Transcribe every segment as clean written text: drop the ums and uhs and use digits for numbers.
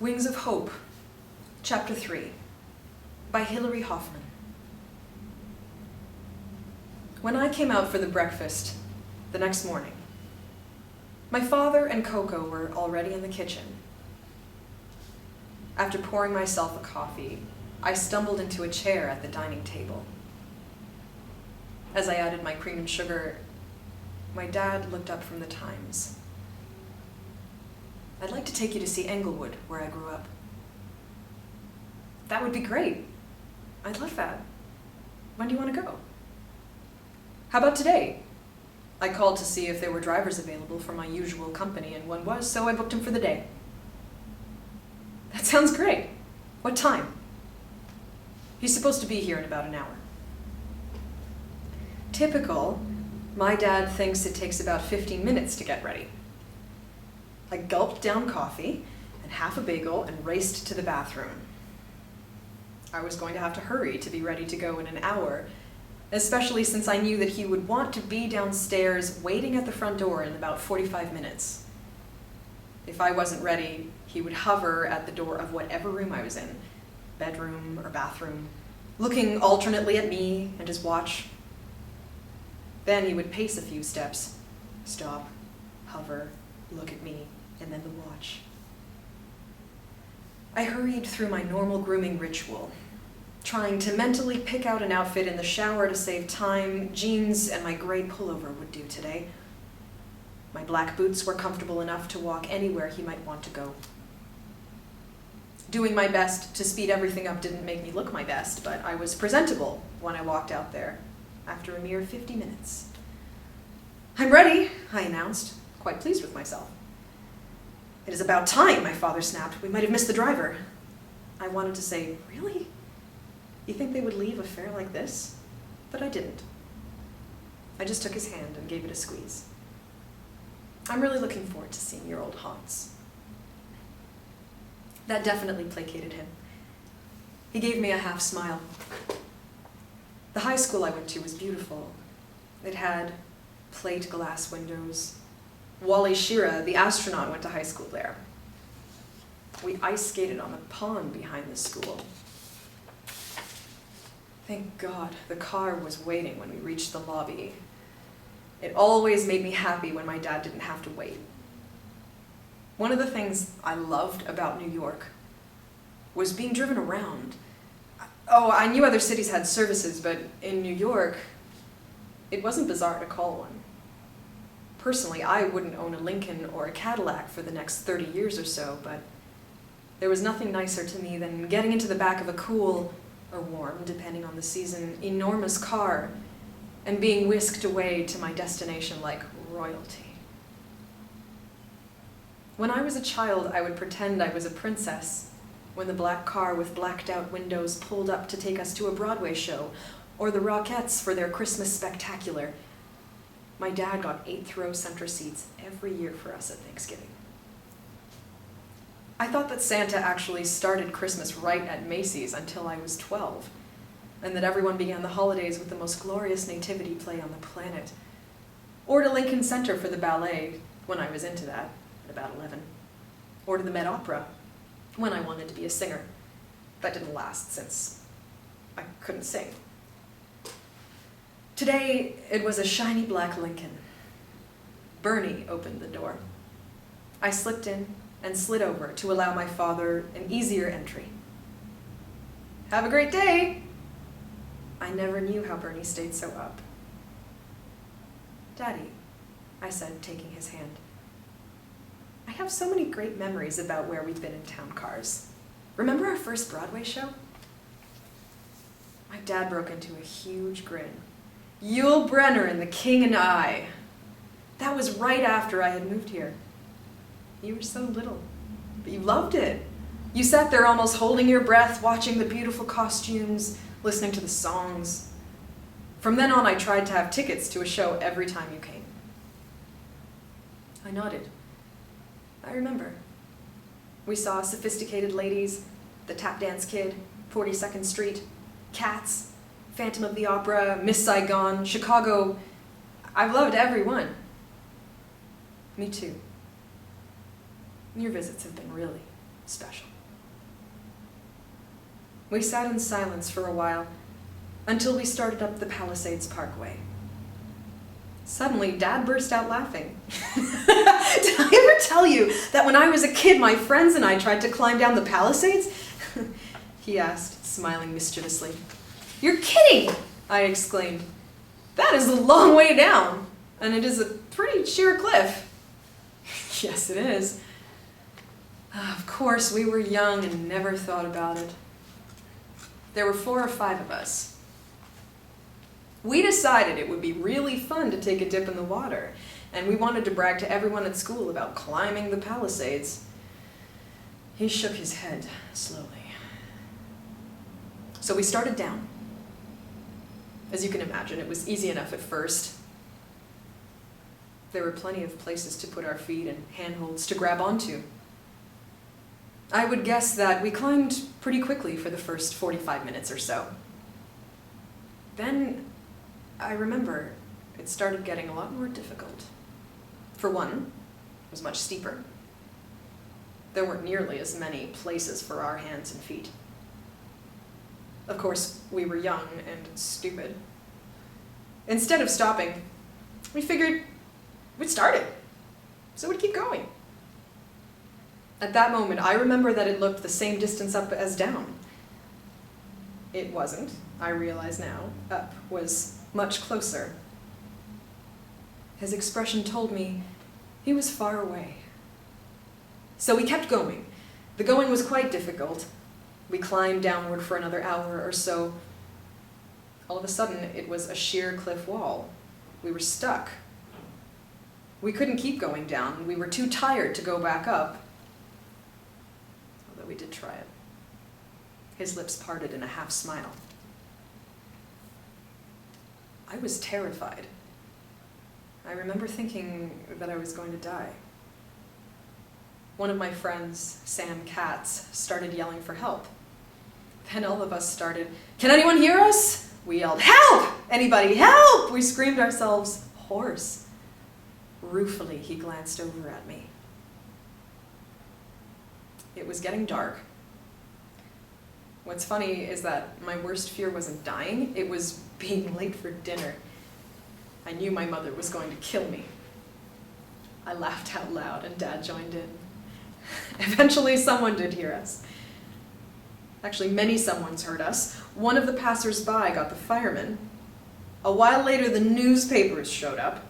Wings of Hope, Chapter 3, by Hillary Hoffman. When I came out for the breakfast the next morning, my father and Coco were already in the kitchen. After pouring myself a coffee, I stumbled into a chair at the dining table. As I added my cream and sugar, my dad looked up from the Times. "I'd like to take you to see Englewood, where I grew up." "That would be great. I'd love that. When do you want to go?" "How about today?" I called to see if there were drivers available for my usual company, and one was, so I booked him for the day. "That sounds great. What time?" "He's supposed to be here in about an hour." Typical, my dad thinks it takes about 15 minutes to get ready. I gulped down coffee and half a bagel and raced to the bathroom. I was going to have to hurry to be ready to go in an hour, especially since I knew that he would want to be downstairs waiting at the front door in about 45 minutes. If I wasn't ready, he would hover at the door of whatever room I was in, bedroom or bathroom, looking alternately at me and his watch. Then he would pace a few steps, stop, hover, look at me, and then the watch. I hurried through my normal grooming ritual, trying to mentally pick out an outfit in the shower to save time. Jeans and my gray pullover would do today. My black boots were comfortable enough to walk anywhere he might want to go. Doing my best to speed everything up didn't make me look my best, but I was presentable when I walked out there after a mere 50 minutes. "I'm ready," I announced, quite pleased with myself. "It is about time," my father snapped. "We might have missed the driver." I wanted to say, "Really? You think they would leave a fare like this?" But I didn't. I just took his hand and gave it a squeeze. "I'm really looking forward to seeing your old haunts." That definitely placated him. He gave me a half smile. The high school I went to was beautiful. It had plate glass windows. Wally Schirra, the astronaut, went to high school there. We ice skated on the pond behind the school. Thank God the car was waiting when we reached the lobby. It always made me happy when my dad didn't have to wait. One of the things I loved about New York was being driven around. Oh, I knew other cities had services, but in New York, it wasn't bizarre to call one. Personally, I wouldn't own a Lincoln or a Cadillac for the next 30 years or so, but there was nothing nicer to me than getting into the back of a cool, or warm, depending on the season, enormous car and being whisked away to my destination like royalty. When I was a child, I would pretend I was a princess when the black car with blacked out windows pulled up to take us to a Broadway show, or the Rockettes for their Christmas spectacular. My dad got 8th row center seats every year for us at Thanksgiving. I thought that Santa actually started Christmas right at Macy's until I was 12, and that everyone began the holidays with the most glorious nativity play on the planet, or to Lincoln Center for the ballet when I was into that at about 11, or to the Met Opera when I wanted to be a singer. That didn't last since I couldn't sing. Today, it was a shiny black Lincoln. Bernie opened the door. I slipped in and slid over to allow my father an easier entry. "Have a great day!" I never knew how Bernie stayed so up. "Daddy," I said, taking his hand, "I have so many great memories about where we've been in town cars. Remember our first Broadway show?" My dad broke into a huge grin. "Yul Brynner in The King and I. That was right after I had moved here. You were so little, but you loved it. You sat there almost holding your breath, watching the beautiful costumes, listening to the songs. From then on, I tried to have tickets to a show every time you came." I nodded. I remember. We saw Sophisticated Ladies, The Tap Dance Kid, 42nd Street, Cats, Phantom of the Opera, Miss Saigon, Chicago. I've loved every one. Me too. Your visits have been really special. We sat in silence for a while until we started up the Palisades Parkway. Suddenly, Dad burst out laughing. Did I ever tell you that when I was a kid, my friends and I tried to climb down the Palisades? He asked, smiling mischievously. You're kidding, I exclaimed. That is a long way down, and it is a pretty sheer cliff. Yes, it is. Of course, we were young and never thought about it. There were 4 or 5 of us. We decided it would be really fun to take a dip in the water, and we wanted to brag to everyone at school about climbing the Palisades. He shook his head slowly. So we started down. As you can imagine, it was easy enough at first. There were plenty of places to put our feet and handholds to grab onto. I would guess that we climbed pretty quickly for the first 45 minutes or so. Then, I remember, it started getting a lot more difficult. For one, it was much steeper. There weren't nearly as many places for our hands and feet. Of course, we were young and stupid. Instead of stopping, we figured we'd start it, so we'd keep going. At that moment, I remember that it looked the same distance up as down. It wasn't, I realize now. Up was much closer. His expression told me he was far away. So we kept going. The going was quite difficult. We climbed downward for another hour or so. All of a sudden, it was a sheer cliff wall. We were stuck. We couldn't keep going down. We were too tired to go back up. Although we did try it. His lips parted in a half smile. I was terrified. I remember thinking that I was going to die. One of my friends, Sam Katz, started yelling for help. Then all of us started, "Can anyone hear us?" We yelled, "Help! Anybody, help!" We screamed ourselves hoarse. Ruefully, he glanced over at me. It was getting dark. What's funny is that my worst fear wasn't dying, it was being late for dinner. I knew my mother was going to kill me. I laughed out loud and Dad joined in. Eventually, someone did hear us. Actually, many someones heard us. One of the passers-by got the firemen. A while later, the newspapers showed up.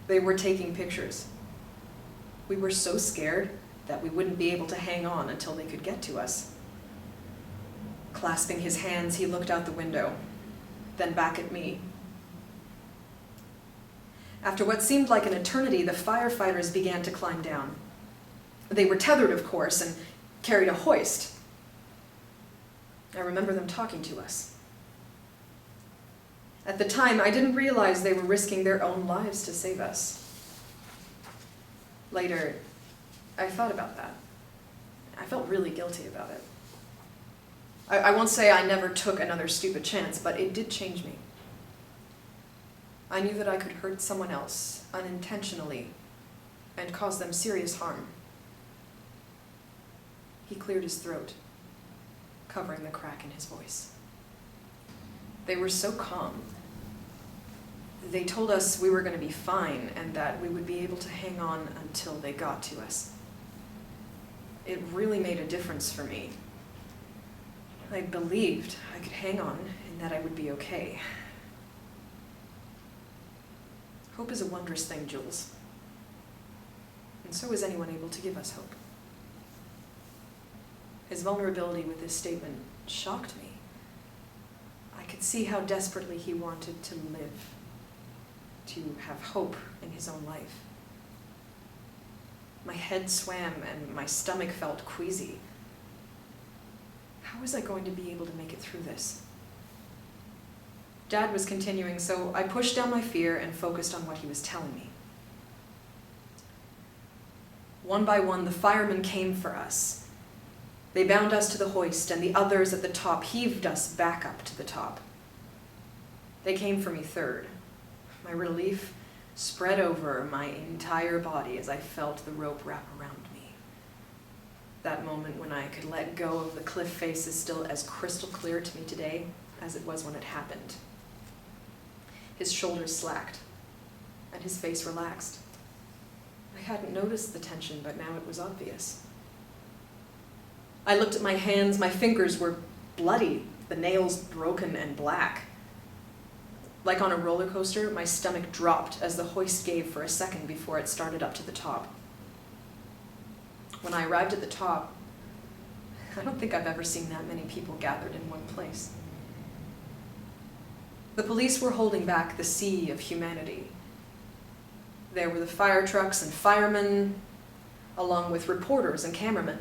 They were taking pictures. We were so scared that we wouldn't be able to hang on until they could get to us. Clasping his hands, he looked out the window, then back at me. After what seemed like an eternity, the firefighters began to climb down. They were tethered, of course, and carried a hoist. I remember them talking to us. At the time, I didn't realize they were risking their own lives to save us. Later, I thought about that. I felt really guilty about it. I won't say I never took another stupid chance, but it did change me. I knew that I could hurt someone else unintentionally and cause them serious harm. He cleared his throat, covering the crack in his voice. They were so calm. They told us we were going to be fine and that we would be able to hang on until they got to us. It really made a difference for me. I believed I could hang on and that I would be okay. Hope is a wondrous thing, Jules. And so is anyone able to give us hope. His vulnerability with this statement shocked me. I could see how desperately he wanted to live, to have hope in his own life. My head swam and my stomach felt queasy. How was I going to be able to make it through this? Dad was continuing, so I pushed down my fear and focused on what he was telling me. One by one, the firemen came for us. They bound us to the hoist, and the others at the top heaved us back up to the top. They came for me third. My relief spread over my entire body as I felt the rope wrap around me. That moment when I could let go of the cliff face is still as crystal clear to me today as it was when it happened. His shoulders slacked, and his face relaxed. I hadn't noticed the tension, but now it was obvious. I looked at my hands. My fingers were bloody, the nails broken and black. Like on a roller coaster, my stomach dropped as the hoist gave for a second before it started up to the top. When I arrived at the top, I don't think I've ever seen that many people gathered in one place. The police were holding back the sea of humanity. There were the fire trucks and firemen, along with reporters and cameramen.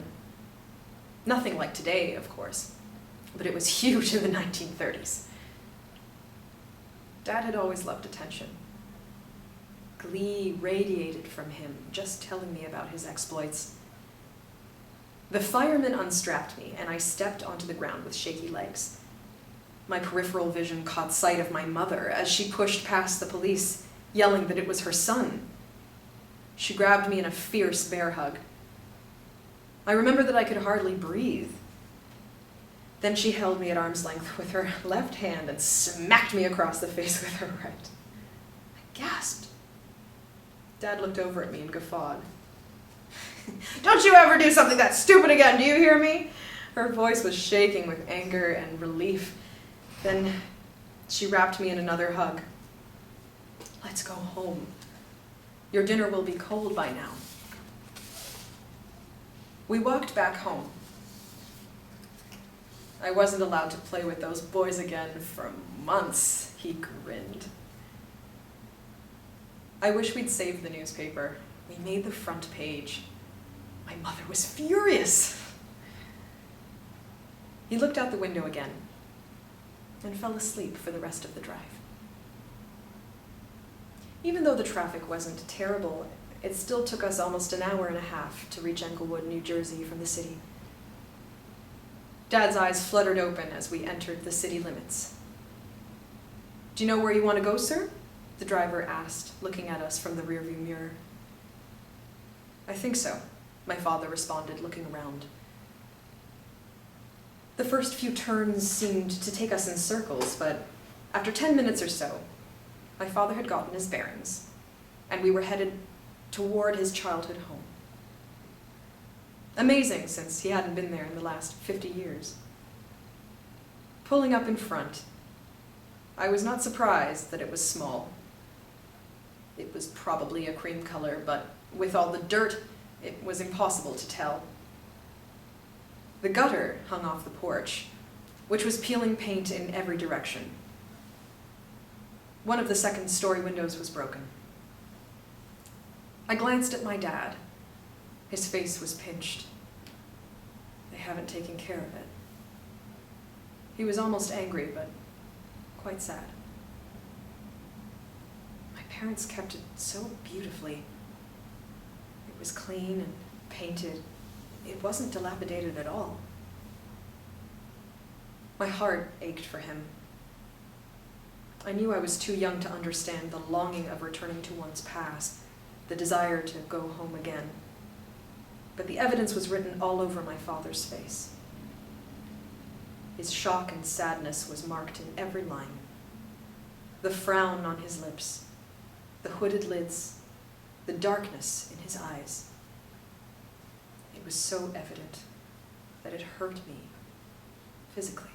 Nothing like today, of course, but it was huge in the 1930s. Dad had always loved attention. Glee radiated from him, just telling me about his exploits. The firemen unstrapped me, and I stepped onto the ground with shaky legs. My peripheral vision caught sight of my mother as she pushed past the police, yelling that it was her son. She grabbed me in a fierce bear hug. I remember that I could hardly breathe. Then she held me at arm's length with her left hand and smacked me across the face with her right. I gasped. Dad looked over at me and guffawed. "Don't you ever do something that stupid again, do you hear me?" Her voice was shaking with anger and relief. Then she wrapped me in another hug. "Let's go home. Your dinner will be cold by now." We walked back home. I wasn't allowed to play with those boys again for months, he grinned. I wish we'd saved the newspaper. We made the front page. My mother was furious. He looked out the window again and fell asleep for the rest of the drive. Even though the traffic wasn't terrible, it still took us almost an hour and a half to reach Englewood, New Jersey from the city. Dad's eyes fluttered open as we entered the city limits. "Do you know where you want to go, sir?" the driver asked, looking at us from the rearview mirror. "I think so," my father responded, looking around. The first few turns seemed to take us in circles, but after 10 minutes or so, my father had gotten his bearings, and we were headed toward his childhood home. Amazing, since he hadn't been there in the last 50 years. Pulling up in front, I was not surprised that it was small. It was probably a cream color, but with all the dirt, it was impossible to tell. The gutter hung off the porch, which was peeling paint in every direction. One of the second-story windows was broken. I glanced at my dad. His face was pinched. They haven't taken care of it. He was almost angry, but quite sad. My parents kept it so beautifully. It was clean and painted. It wasn't dilapidated at all. My heart ached for him. I knew I was too young to understand the longing of returning to one's past, the desire to go home again. But the evidence was written all over my father's face. His shock and sadness was marked in every line. The frown on his lips, the hooded lids, the darkness in his eyes. It was so evident that it hurt me physically.